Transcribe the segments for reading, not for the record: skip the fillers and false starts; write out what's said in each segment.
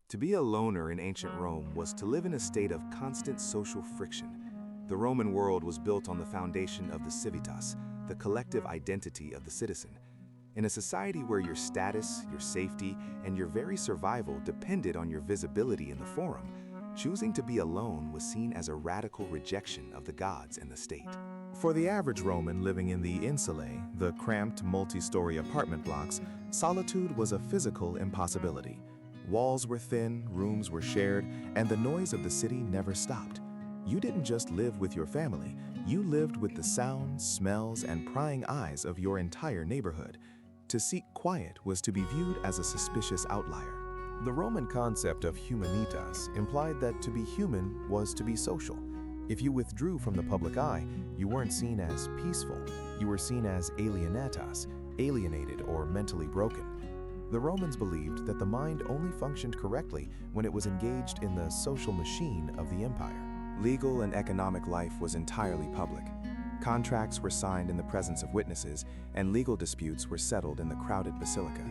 To be a loner in ancient Rome was to live in a state of constant social friction. The Roman world was built on the foundation of the civitas, the collective identity of the citizen. In a society where your status, your safety, and your very survival depended on your visibility in the forum, choosing to be alone was seen as a radical rejection of the gods and the state. For the average Roman living in the insulae, the cramped multi-story apartment blocks, solitude was a physical impossibility. Walls were thin, rooms were shared, and the noise of the city never stopped. You didn't just live with your family, you lived with the sounds, smells, and prying eyes of your entire neighborhood. To seek quiet was to be viewed as a suspicious outlier. The Roman concept of humanitas implied that to be human was to be social. If you withdrew from the public eye, you weren't seen as peaceful. You were seen as alienatas, alienated or mentally broken. The Romans believed that the mind only functioned correctly when it was engaged in the social machine of the empire. Legal and economic life was entirely public. Contracts were signed in the presence of witnesses, and legal disputes were settled in the crowded basilica.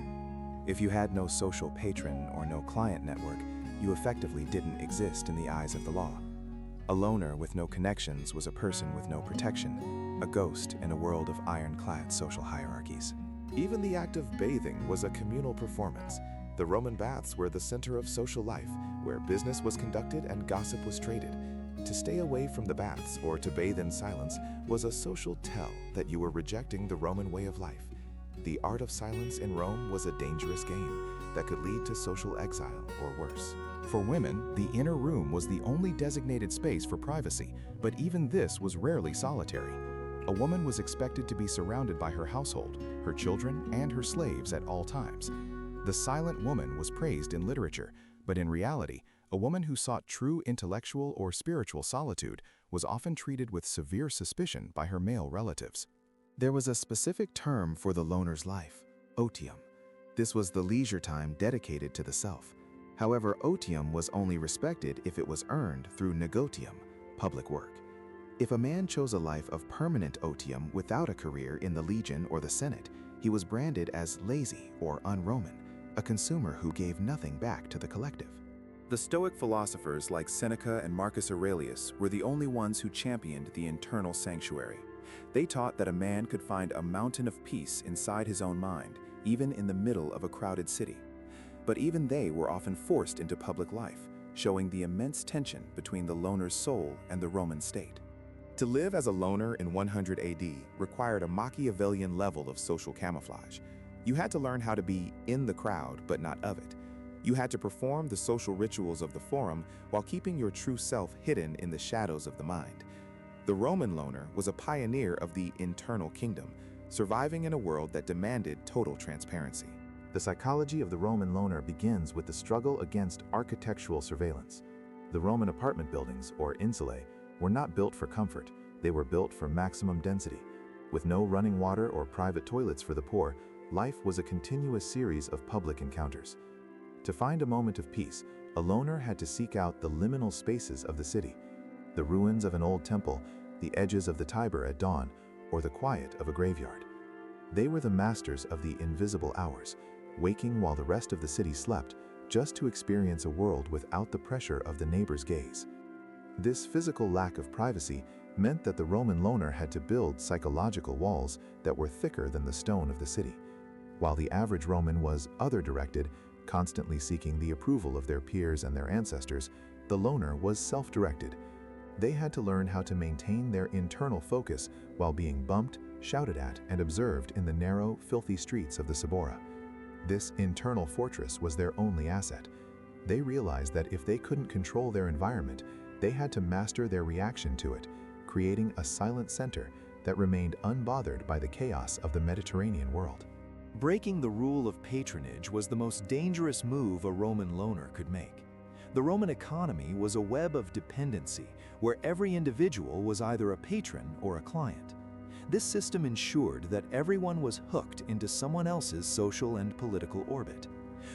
If you had no social patron or no client network, you effectively didn't exist in the eyes of the law. A loner with no connections was a person with no protection, a ghost in a world of ironclad social hierarchies. Even the act of bathing was a communal performance. The Roman baths were the center of social life, where business was conducted and gossip was traded. To stay away from the baths or to bathe in silence was a social tell that you were rejecting the Roman way of life. The art of silence in Rome was a dangerous game that could lead to social exile or worse. For women, the inner room was the only designated space for privacy, but even this was rarely solitary. A woman was expected to be surrounded by her household, her children, and her slaves at all times. The silent woman was praised in literature, but in reality, a woman who sought true intellectual or spiritual solitude was often treated with severe suspicion by her male relatives. There was a specific term for the loner's life, otium. This was the leisure time dedicated to the self. However, otium was only respected if it was earned through negotium, public work. If a man chose a life of permanent otium without a career in the legion or the senate, he was branded as lazy or un-Roman, a consumer who gave nothing back to the collective. The Stoic philosophers like Seneca and Marcus Aurelius were the only ones who championed the internal sanctuary. They taught that a man could find a mountain of peace inside his own mind, even in the middle of a crowded city. But even they were often forced into public life, showing the immense tension between the loner's soul and the Roman state. To live as a loner in 100 AD required a Machiavellian level of social camouflage. You had to learn how to be in the crowd but not of it. You had to perform the social rituals of the forum while keeping your true self hidden in the shadows of the mind. The Roman loner was a pioneer of the internal kingdom, surviving in a world that demanded total transparency. The psychology of the Roman loner begins with the struggle against architectural surveillance. The Roman apartment buildings, or insulae, were not built for comfort, they were built for maximum density. With no running water or private toilets for the poor, life was a continuous series of public encounters. To find a moment of peace, a loner had to seek out the liminal spaces of the city, the ruins of an old temple, the edges of the Tiber at dawn, or the quiet of a graveyard. They were the masters of the invisible hours, waking while the rest of the city slept, just to experience a world without the pressure of the neighbor's gaze. This physical lack of privacy meant that the Roman loner had to build psychological walls that were thicker than the stone of the city. While the average Roman was other-directed, constantly seeking the approval of their peers and their ancestors, the loner was self-directed. They had to learn how to maintain their internal focus while being bumped, shouted at, and observed in the narrow, filthy streets of the Suburra. This internal fortress was their only asset. They realized that if they couldn't control their environment, they had to master their reaction to it, creating a silent center that remained unbothered by the chaos of the Mediterranean world. Breaking the rule of patronage was the most dangerous move a Roman loner could make. The Roman economy was a web of dependency, where every individual was either a patron or a client. This system ensured that everyone was hooked into someone else's social and political orbit.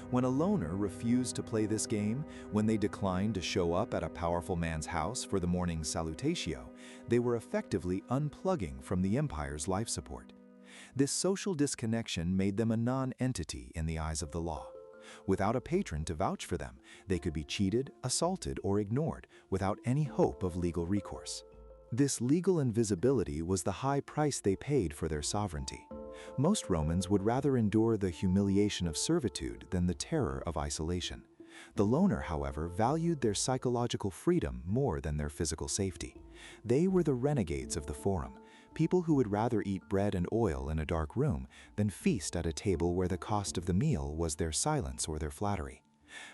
When a loner refused to play this game, when they declined to show up at a powerful man's house for the morning salutatio, they were effectively unplugging from the empire's life support. This social disconnection made them a non-entity in the eyes of the law. Without a patron to vouch for them, they could be cheated, assaulted, or ignored without any hope of legal recourse. This legal invisibility was the high price they paid for their sovereignty. Most Romans would rather endure the humiliation of servitude than the terror of isolation. The loner, however, valued their psychological freedom more than their physical safety. They were the renegades of the Forum, people who would rather eat bread and oil in a dark room than feast at a table where the cost of the meal was their silence or their flattery.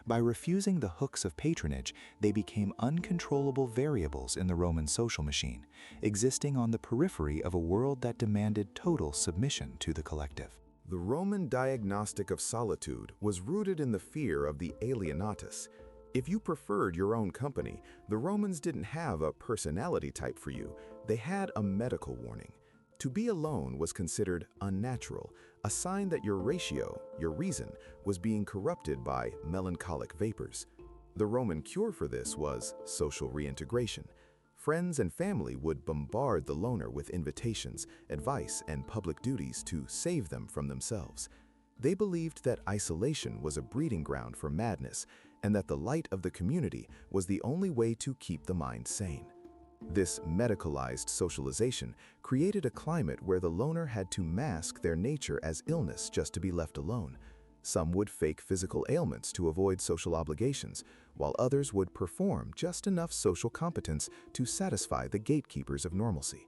By refusing the hooks of patronage, they became uncontrollable variables in the Roman social machine, existing on the periphery of a world that demanded total submission to the collective. The Roman diagnostic of solitude was rooted in the fear of the alienatus. If you preferred your own company, the Romans didn't have a personality type for you, they had a medical warning. To be alone was considered unnatural, a sign that your ratio, your reason, was being corrupted by melancholic vapors. The Roman cure for this was social reintegration. Friends and family would bombard the loner with invitations, advice, and public duties to save them from themselves. They believed that isolation was a breeding ground for madness, and that the light of the community was the only way to keep the mind sane. This medicalized socialization created a climate where the loner had to mask their nature as illness just to be left alone. Some would fake physical ailments to avoid social obligations, while others would perform just enough social competence to satisfy the gatekeepers of normalcy.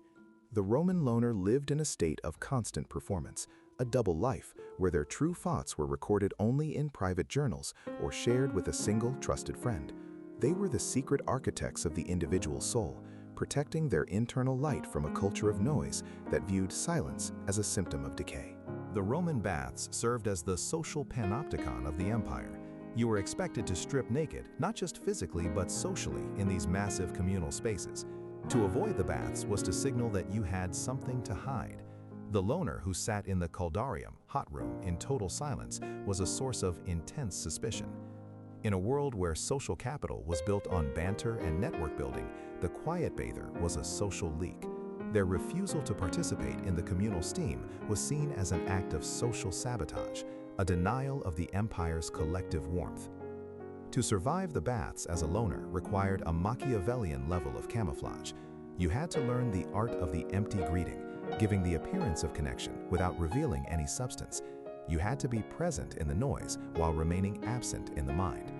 The Roman loner lived in a state of constant performance, a double life where their true thoughts were recorded only in private journals or shared with a single trusted friend. They were the secret architects of the individual soul, protecting their internal light from a culture of noise that viewed silence as a symptom of decay. The Roman baths served as the social panopticon of the empire. You were expected to strip naked, not just physically but socially, in these massive communal spaces. To avoid the baths was to signal that you had something to hide. The loner who sat in the caldarium, hot room, in total silence was a source of intense suspicion. In a world where social capital was built on banter and network building, the quiet bather was a social leak. Their refusal to participate in the communal steam was seen as an act of social sabotage, a denial of the empire's collective warmth. To survive the baths as a loner required a Machiavellian level of camouflage. You had to learn the art of the empty greeting, giving the appearance of connection without revealing any substance. You had to be present in the noise while remaining absent in the mind.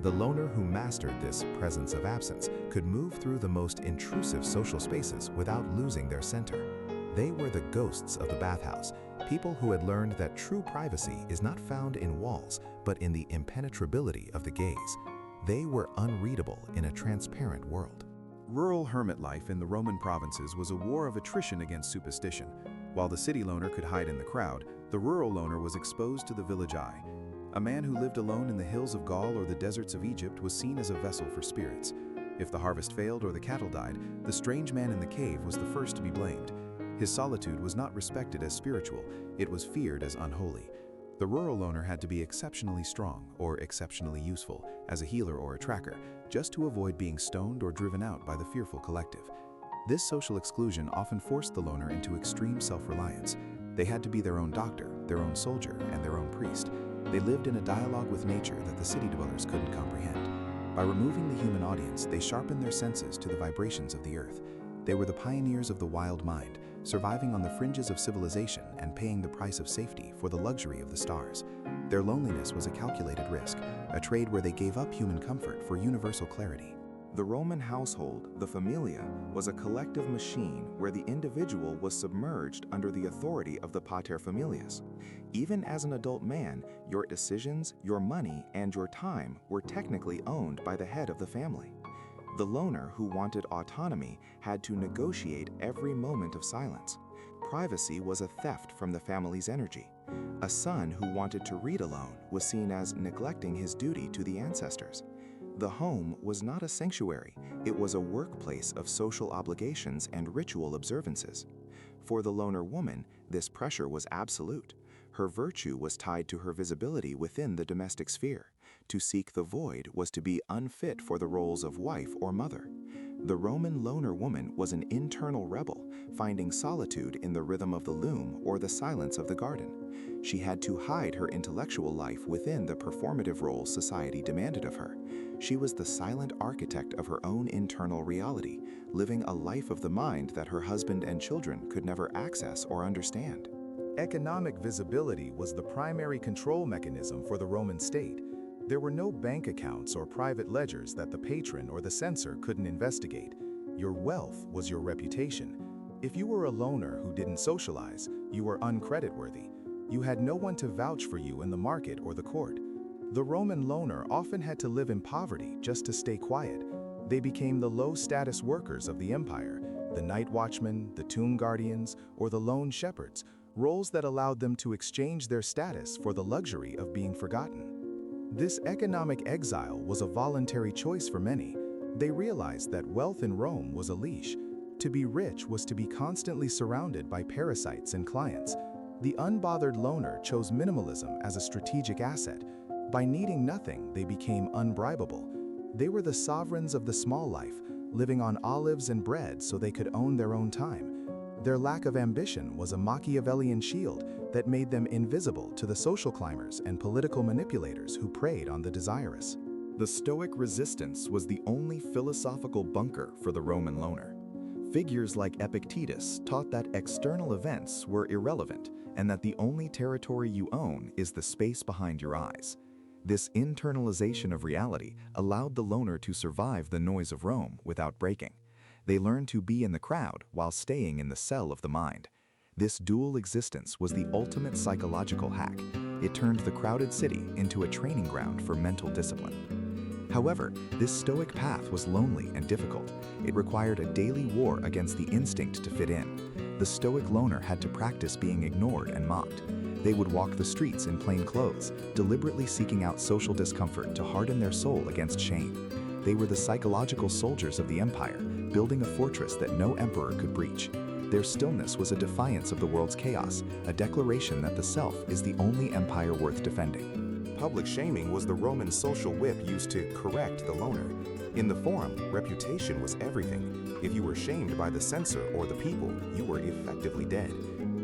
The loner who mastered this presence of absence could move through the most intrusive social spaces without losing their center. They were the ghosts of the bathhouse, people who had learned that true privacy is not found in walls, but in the impenetrability of the gaze. They were unreadable in a transparent world. Rural hermit life in the Roman provinces was a war of attrition against superstition. While the city loner could hide in the crowd, the rural loner was exposed to the village eye. A man who lived alone in the hills of Gaul or the deserts of Egypt was seen as a vessel for spirits. If the harvest failed or the cattle died, the strange man in the cave was the first to be blamed. His solitude was not respected as spiritual, it was feared as unholy. The rural loner had to be exceptionally strong or exceptionally useful as a healer or a tracker, just to avoid being stoned or driven out by the fearful collective. This social exclusion often forced the loner into extreme self-reliance. They had to be their own doctor, their own soldier, and their own priest. They lived in a dialogue with nature that the city dwellers couldn't comprehend. By removing the human audience, they sharpened their senses to the vibrations of the earth. They were the pioneers of the wild mind, surviving on the fringes of civilization and paying the price of safety for the luxury of the stars. Their loneliness was a calculated risk, a trade where they gave up human comfort for universal clarity. The Roman household, the familia, was a collective machine where the individual was submerged under the authority of the pater familias. Even as an adult man, your decisions, your money, and your time were technically owned by the head of the family. The loner who wanted autonomy had to negotiate every moment of silence. Privacy was a theft from the family's energy. A son who wanted to read alone was seen as neglecting his duty to the ancestors. The home was not a sanctuary, it was a workplace of social obligations and ritual observances. For the loner woman, this pressure was absolute. Her virtue was tied to her visibility within the domestic sphere. To seek the void was to be unfit for the roles of wife or mother. The Roman loner woman was an internal rebel, finding solitude in the rhythm of the loom or the silence of the garden. She had to hide her intellectual life within the performative roles society demanded of her. She was the silent architect of her own internal reality, living a life of the mind that her husband and children could never access or understand. Economic visibility was the primary control mechanism for the Roman state. There were no bank accounts or private ledgers that the patron or the censor couldn't investigate. Your wealth was your reputation. If you were a loner who didn't socialize, you were uncreditworthy. You had no one to vouch for you in the market or the court. The Roman loner often had to live in poverty just to stay quiet. They became the low-status workers of the empire, the night watchmen, the tomb guardians, or the lone shepherds, roles that allowed them to exchange their status for the luxury of being forgotten. This economic exile was a voluntary choice for many. They realized that wealth in Rome was a leash. To be rich was to be constantly surrounded by parasites and clients. The unbothered loner chose minimalism as a strategic asset. By needing nothing, they became unbribable. They were the sovereigns of the small life, living on olives and bread so they could own their own time. Their lack of ambition was a Machiavellian shield that made them invisible to the social climbers and political manipulators who preyed on the desirous. The Stoic resistance was the only philosophical bunker for the Roman loner. Figures like Epictetus taught that external events were irrelevant and that the only territory you own is the space behind your eyes. This internalization of reality allowed the loner to survive the noise of Rome without breaking. They learned to be in the crowd while staying in the cell of the mind. This dual existence was the ultimate psychological hack. It turned the crowded city into a training ground for mental discipline. However, this Stoic path was lonely and difficult. It required a daily war against the instinct to fit in. The Stoic loner had to practice being ignored and mocked. They would walk the streets in plain clothes, deliberately seeking out social discomfort to harden their soul against shame. They were the psychological soldiers of the empire, building a fortress that no emperor could breach. Their stillness was a defiance of the world's chaos, a declaration that the self is the only empire worth defending. Public shaming was the Roman social whip used to correct the loner. In the Forum, reputation was everything. If you were shamed by the censor or the people, you were effectively dead.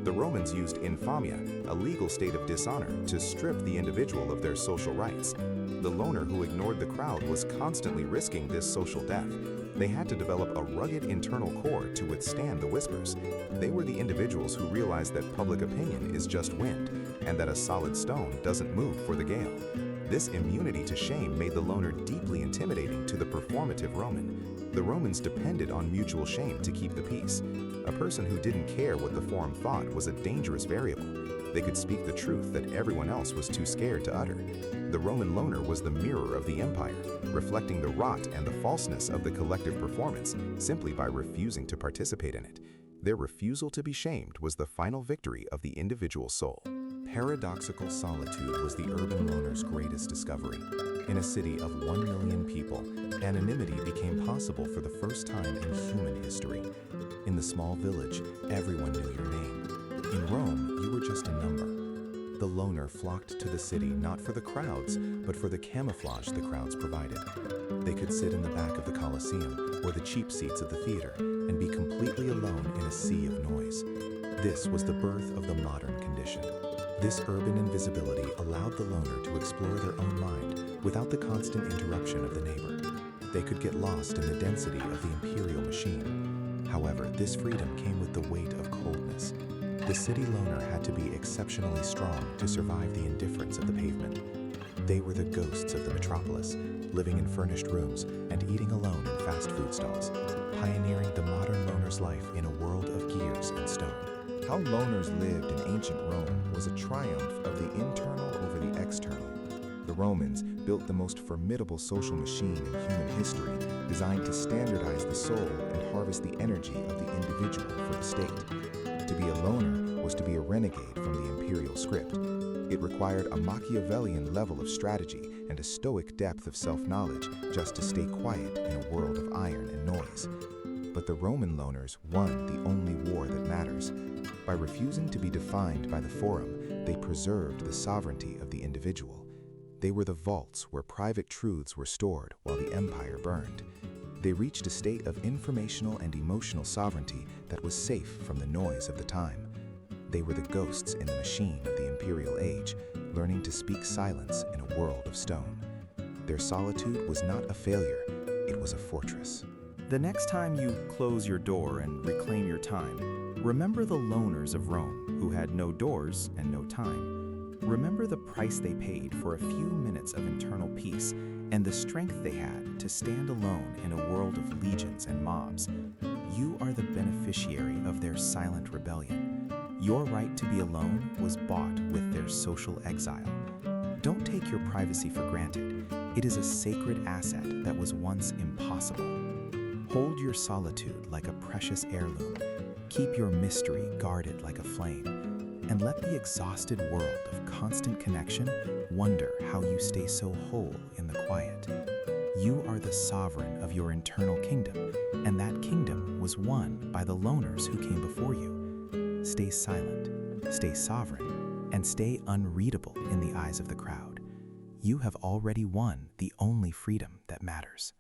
The Romans used infamia, a legal state of dishonor, to strip the individual of their social rights. The loner who ignored the crowd was constantly risking this social death. They had to develop a rugged internal core to withstand the whispers. They were the individuals who realized that public opinion is just wind, and that a solid stone doesn't move for the gale. This immunity to shame made the loner deeply intimidating to the performative Roman. The Romans depended on mutual shame to keep the peace. A person who didn't care what the Forum thought was a dangerous variable. They could speak the truth that everyone else was too scared to utter. The Roman loner was the mirror of the empire, reflecting the rot and the falseness of the collective performance simply by refusing to participate in it. Their refusal to be shamed was the final victory of the individual soul. Paradoxical solitude was the urban loner's greatest discovery. In a city of 1 million people, anonymity became possible for the first time in human history. In the small village, everyone knew your name. In Rome, you were just a number. The loner flocked to the city not for the crowds, but for the camouflage the crowds provided. They could sit in the back of the Colosseum or the cheap seats of the theater and be completely alone in a sea of noise. This was the birth of the modern condition. This urban invisibility allowed the loner to explore their own mind without the constant interruption of the neighbor. They could get lost in the density of the imperial machine. However, this freedom came with the weight of coldness. The city loner had to be exceptionally strong to survive the indifference of the pavement. They were the ghosts of the metropolis, living in furnished rooms and eating alone in fast food stalls, pioneering the modern loner's life in a world of gears and stone. How loners lived in ancient Rome was a triumph of the internal over the external. The Romans built the most formidable social machine in human history, designed to standardize the soul and harvest the energy of the individual for the state. To be a loner was to be a renegade from the imperial script. It required a Machiavellian level of strategy and a stoic depth of self-knowledge just to stay quiet in a world of iron and noise. But the Roman loners won the only war that matters. By refusing to be defined by the Forum, they preserved the sovereignty of the individual. They were the vaults where private truths were stored while the empire burned. They reached a state of informational and emotional sovereignty that was safe from the noise of the time. They were the ghosts in the machine of the imperial age, learning to speak silence in a world of stone. Their solitude was not a failure, it was a fortress. The next time you close your door and reclaim your time, remember the loners of Rome who had no doors and no time. Remember the price they paid for a few minutes of internal peace and the strength they had to stand alone in a world of legions and mobs. You are the beneficiary of their silent rebellion. Your right to be alone was bought with their social exile. Don't take your privacy for granted. It is a sacred asset that was once impossible. Hold your solitude like a precious heirloom. Keep your mystery guarded like a flame. And let the exhausted world of constant connection wonder how you stay so whole in the quiet. You are the sovereign of your internal kingdom, and that kingdom was won by the loners who came before you. Stay silent, stay sovereign, and stay unreadable in the eyes of the crowd. You have already won the only freedom that matters.